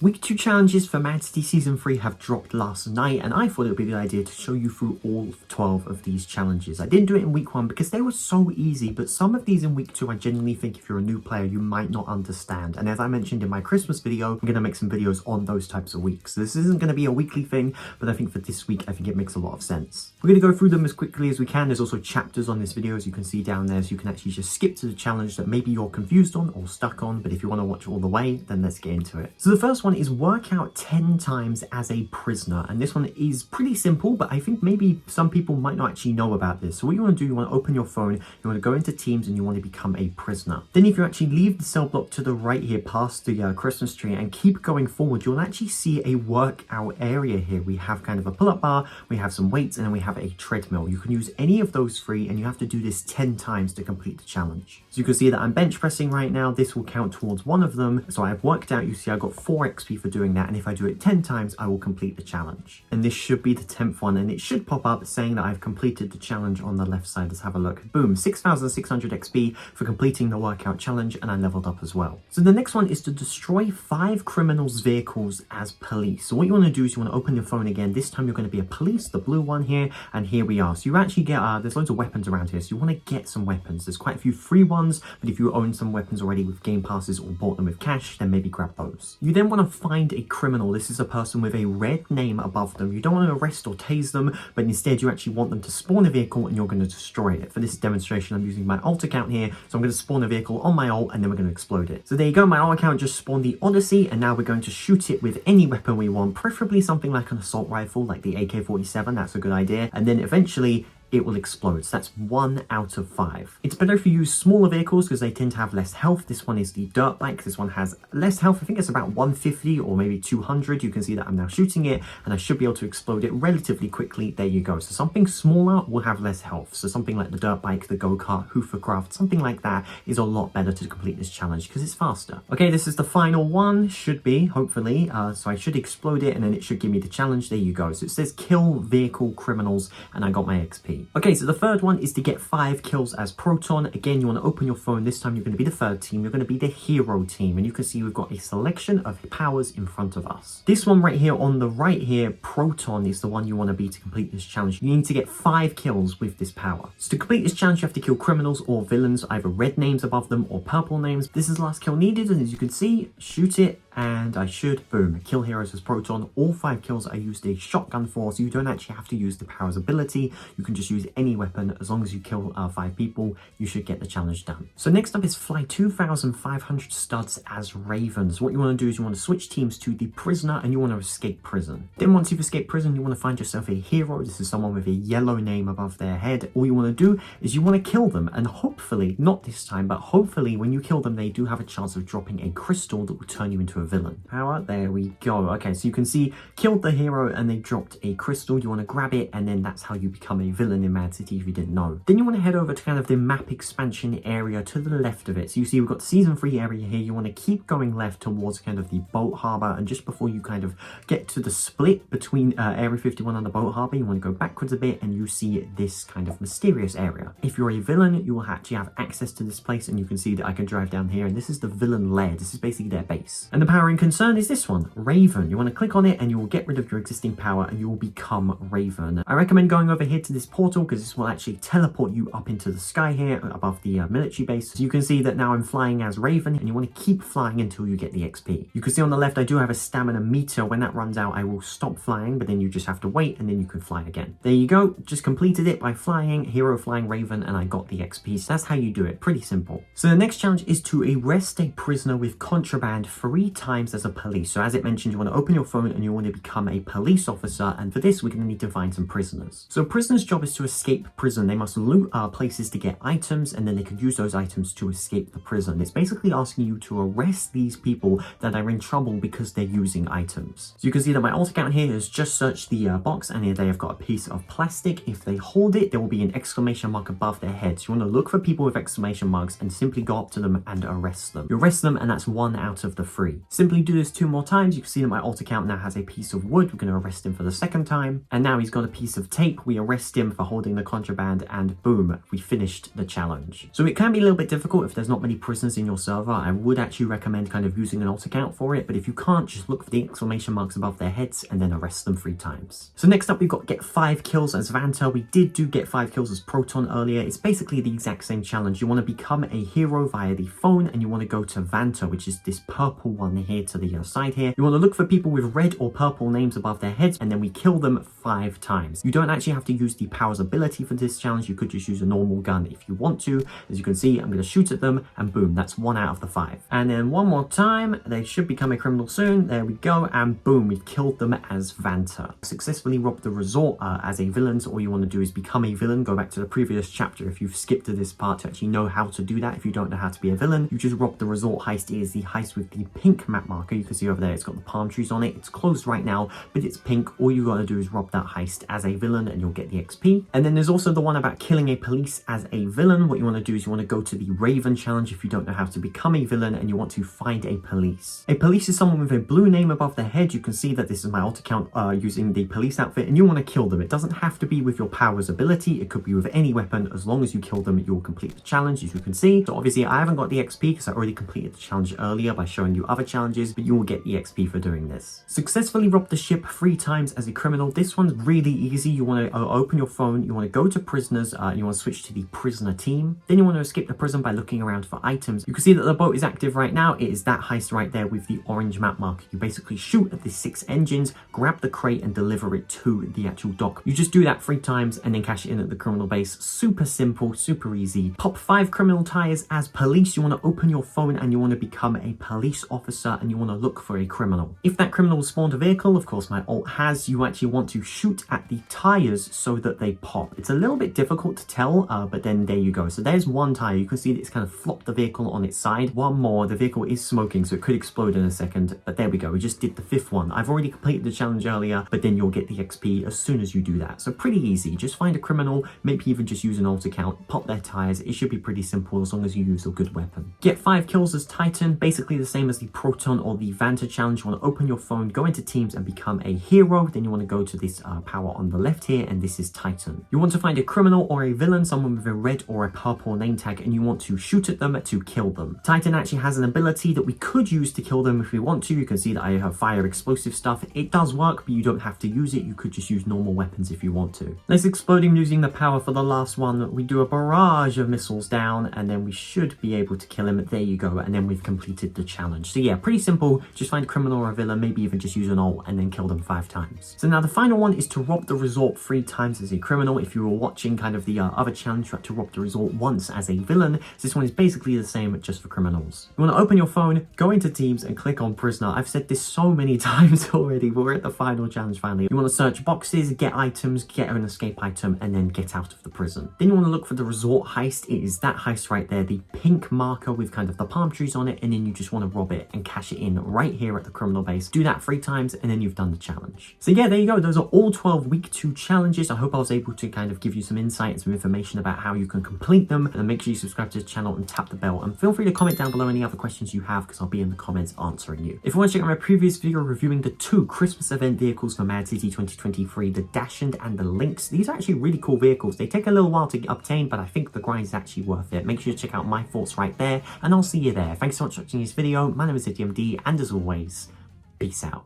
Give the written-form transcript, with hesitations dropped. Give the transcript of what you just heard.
Week 2 challenges for Mad City Season 3 have dropped last night, and I thought it would be a good idea to show you through all 12 of these challenges. I didn't do it in week 1 because they were so easy, but some of these in week 2 I genuinely think if you're a new player you might not understand. And as I mentioned in my Christmas video, I'm going to make some videos on those types of weeks. So this isn't going to be a weekly thing, but I think for this week I think it makes a lot of sense. We're going to go through them as quickly as we can. There's also chapters on this video as you can see down there, so you can actually just skip to the challenge that maybe you're confused on or stuck on, but if you want to watch all the way, then let's get into it. So the first one is work out 10 times as a prisoner, and this one is pretty simple, but I think maybe some people might not actually know about this. So what you want to do, you want to open your phone, you want to go into teams, and you want to become a prisoner. Then if you actually leave the cell block to the right here past the Christmas tree and keep going forward, you'll actually see a workout area here. We have kind of a pull-up bar, we have some weights, and then we have a treadmill. You can use any of those three, and you have to do this 10 times to complete the challenge. So you can see that I'm bench pressing right now. This will count towards one of them. So I've worked out, you see I got 4 XP for doing that, and if I do it 10 times, I will complete the challenge. And this should be the 10th one, and it should pop up saying that I've completed the challenge on the left side. Let's have a look. Boom, 6,600 XP for completing the workout challenge, and I leveled up as well. So the next one is to destroy 5 criminals' vehicles as police. So what you want to do is you want to open your phone again. This time you're going to be a police, the blue one here, and here we are. So you actually get, there's loads of weapons around here, so you want to get some weapons. There's quite a few free ones, but if you own some weapons already with game passes or bought them with cash, then maybe grab those. You then want to find a criminal. This is a person with a red name above them. You don't want to arrest or tase them, but instead you actually want them to spawn a vehicle and you're going to destroy it. For this demonstration, I'm using my alt account here, so I'm going to spawn a vehicle on my alt and then we're going to explode it. So there you go, my alt account just spawned the Odyssey, and now we're going to shoot it with any weapon we want, preferably something like an assault rifle, like the AK-47, that's a good idea, and then eventually it will explode. So that's 1 out of 5. It's better if you use smaller vehicles because they tend to have less health. This one is the dirt bike. This one has less health. I think it's about 150 or maybe 200. You can see that I'm now shooting it and I should be able to explode it relatively quickly. There you go. So something smaller will have less health. So something like the dirt bike, the go-kart, hovercraft, something like that is a lot better to complete this challenge because it's faster. Okay, this is the final one. Should be, hopefully. So I should explode it and then it should give me the challenge. There you go. So it says kill vehicle criminals and I got my XP. Okay, so the third one is to get 5 kills as Proton. Again, you want to open your phone. This time you're going to be the third team. You're going to be the hero team. And you can see we've got a selection of powers in front of us. This one right here on the right here, Proton, is the one you want to be to complete this challenge. You need to get 5 kills with this power. So to complete this challenge, you have to kill criminals or villains, either red names above them or purple names. This is the last kill needed, and as you can see, shoot it. And I should, boom, kill heroes as Proton. All 5 kills I used a shotgun for, so you don't actually have to use the power's ability. You can just use any weapon. As long as you kill 5 people, you should get the challenge done. So next up is fly 2,500 studs as Ravens. What you want to do is you want to switch teams to the prisoner and you want to escape prison. Then once you've escaped prison, you want to find yourself a hero. This is someone with a yellow name above their head. All you want to do is you want to kill them, and hopefully, not this time, but hopefully when you kill them, they do have a chance of dropping a crystal that will turn you into a villain. Power, there we go. Okay, so you can see, killed the hero and they dropped a crystal. You want to grab it, and then that's how you become a villain in Mad City if you didn't know. Then you want to head over to kind of the map expansion area to the left of it. So you see we've got the season 3 area here. You want to keep going left towards kind of the boat harbor, and just before you kind of get to the split between area 51 and the boat harbor, you want to go backwards a bit and you see this kind of mysterious area. If you're a villain, you will actually have access to this place, and you can see that I can drive down here, and this is the villain lair. This is basically their base. And the power in concern is this one, Raven. You want to click on it and you will get rid of your existing power and you will become Raven. I recommend going over here to this portal because this will actually teleport you up into the sky here above the military base. So you can see that now I'm flying as Raven, and you want to keep flying until you get the XP. You can see on the left I do have a stamina meter. When that runs out, I will stop flying, but then you just have to wait and then you can fly again. There you go. Just completed it by flying, hero flying Raven, and I got the XP. So that's how you do it. Pretty simple. So the next challenge is to arrest a prisoner with contraband 3 times as a police. So as it mentioned, you want to open your phone and you want to become a police officer, and for this we're going to need to find some prisoners. So a prisoner's job is to escape prison. They must loot places to get items, and then they can use those items to escape the prison. It's basically asking you to arrest these people that are in trouble because they're using items. So you can see that my alt account here has just searched the box, and here they have got a piece of plastic. If they hold it, there will be an exclamation mark above their heads. You want to look for people with exclamation marks and simply go up to them and arrest them. You arrest them, and that's 1 out of the 3. Simply do this 2 more times. You can see that my alt account now has a piece of wood. We're going to arrest him for the 2nd time. And now he's got a piece of tape. We arrest him for holding the contraband, and boom, we finished the challenge. So it can be a little bit difficult if there's not many prisoners in your server. I would actually recommend kind of using an alt account for it, but if you can't, just look for the exclamation marks above their heads and then arrest them 3 times. So next up, we've got get 5 kills as Vanta. We did do get 5 kills as Proton earlier. It's basically the exact same challenge. You want to become a hero via the phone, and you want to go to Vanta, which is this purple one here to the side here. You want to look for people with red or purple names above their heads, and then we kill them 5 times. You don't actually have to use the powers ability for this challenge. You could just use a normal gun if you want to. As you can see, I'm going to shoot at them, and boom, that's 1 out of the 5. And then 1 more time. They should become a criminal soon. There we go, and boom, we've killed them as Vanta. Successfully robbed the resort as a villain. So all you want to do is become a villain. Go back to the previous chapter if you've skipped to this part to actually know how to do that. If you don't know how to be a villain, you just rob the resort heist. It is the heist with the pink map marker. You can see over there, it's got the palm trees on it. It's closed right now, but it's pink. All you got to do is rob that heist as a villain, and you'll get the XP. And then there's also the one about killing a police as a villain. What you want to do is you want to go to the Raven challenge if you don't know how to become a villain, and you want to find a police. A police is someone with a blue name above their head. You can see that this is my alt account using the police outfit, and you want to kill them. It doesn't have to be with your powers ability. It could be with any weapon. As long as you kill them, you'll complete the challenge, as you can see. So obviously I haven't got the XP because I already completed the challenge earlier by showing you other challenges, but you will get the XP for doing this. Successfully rob the ship 3 times as a criminal. This one's really easy. You want to open your phone, you want to go to prisoners, you want to switch to the prisoner team. Then you want to escape the prison by looking around for items. You can see that the boat is active right now. It is that heist right there with the orange map marker. You basically shoot at the 6 engines, grab the crate and deliver it to the actual dock. You just do that 3 times and then cash it in at the criminal base. Super simple, super easy. Pop 5 criminal tires as police. You want to open your phone and you want to become a police officer, and you want to look for a criminal. If that criminal spawned a vehicle, of course my alt has, you actually want to shoot at the tires so that they pop. It's a little bit difficult to tell, but then there you go. So there's 1 tire. You can see that it's kind of flopped the vehicle on its side. 1 more. The vehicle is smoking, so it could explode in a second, but there we go. We just did the 5th one. I've already completed the challenge earlier, but then you'll get the XP as soon as you do that. So pretty easy. Just find a criminal, maybe even just use an alt account, pop their tires. It should be pretty simple as long as you use a good weapon. Get 5 kills as Titan, basically the same as the Proton or the Vanta challenge. You want to open your phone, go into teams and become a hero. Then you want to go to this power on the left here, and this is Titan. You want to find a criminal or a villain, someone with a red or a purple name tag, and you want to shoot at them to kill them. Titan actually has an ability that we could use to kill them if we want to. You can see that I have fire explosive stuff. It does work, but you don't have to use it. You could just use normal weapons if you want to. Let's explode him using the power for the last one. We do a barrage of missiles down, and then we should be able to kill him. There you go, and then we've completed the challenge. So yeah, pretty simple. Just find a criminal or a villain, maybe even just use an alt and then kill them 5 times. So now the final one is to rob the resort 3 times as a criminal. If you were watching kind of the other challenge, you had to rob the resort once as a villain. So this one is basically the same, just for criminals. You want to open your phone, go into teams and click on prisoner. I've said this so many times already, but we're at the final challenge finally. You want to search boxes, get items, get an escape item, and then get out of the prison. Then you want to look for the resort heist. It is that heist right there, the pink marker with kind of the palm trees on it, and then you just want to rob it and cash it in right here at the criminal base. Do that 3 times and then you've done the challenge. So yeah, there you go. Those are all 12 week 2 challenges. I hope I was able to kind of give you some insight and some information about how you can complete them. And make sure you subscribe to the channel and tap the bell, and feel free to comment down below any other questions you have, because I'll be in the comments answering you. If you want to check out my previous video reviewing the 2 Christmas event vehicles for Mad City 2023, the Dashend and the Lynx, these are actually really cool vehicles. They take a little while to obtain, but I think the grind is actually worth it. Make sure to check out my thoughts right there, and I'll see you there. Thanks so much for watching this video. My name is DMD, and as always, peace out.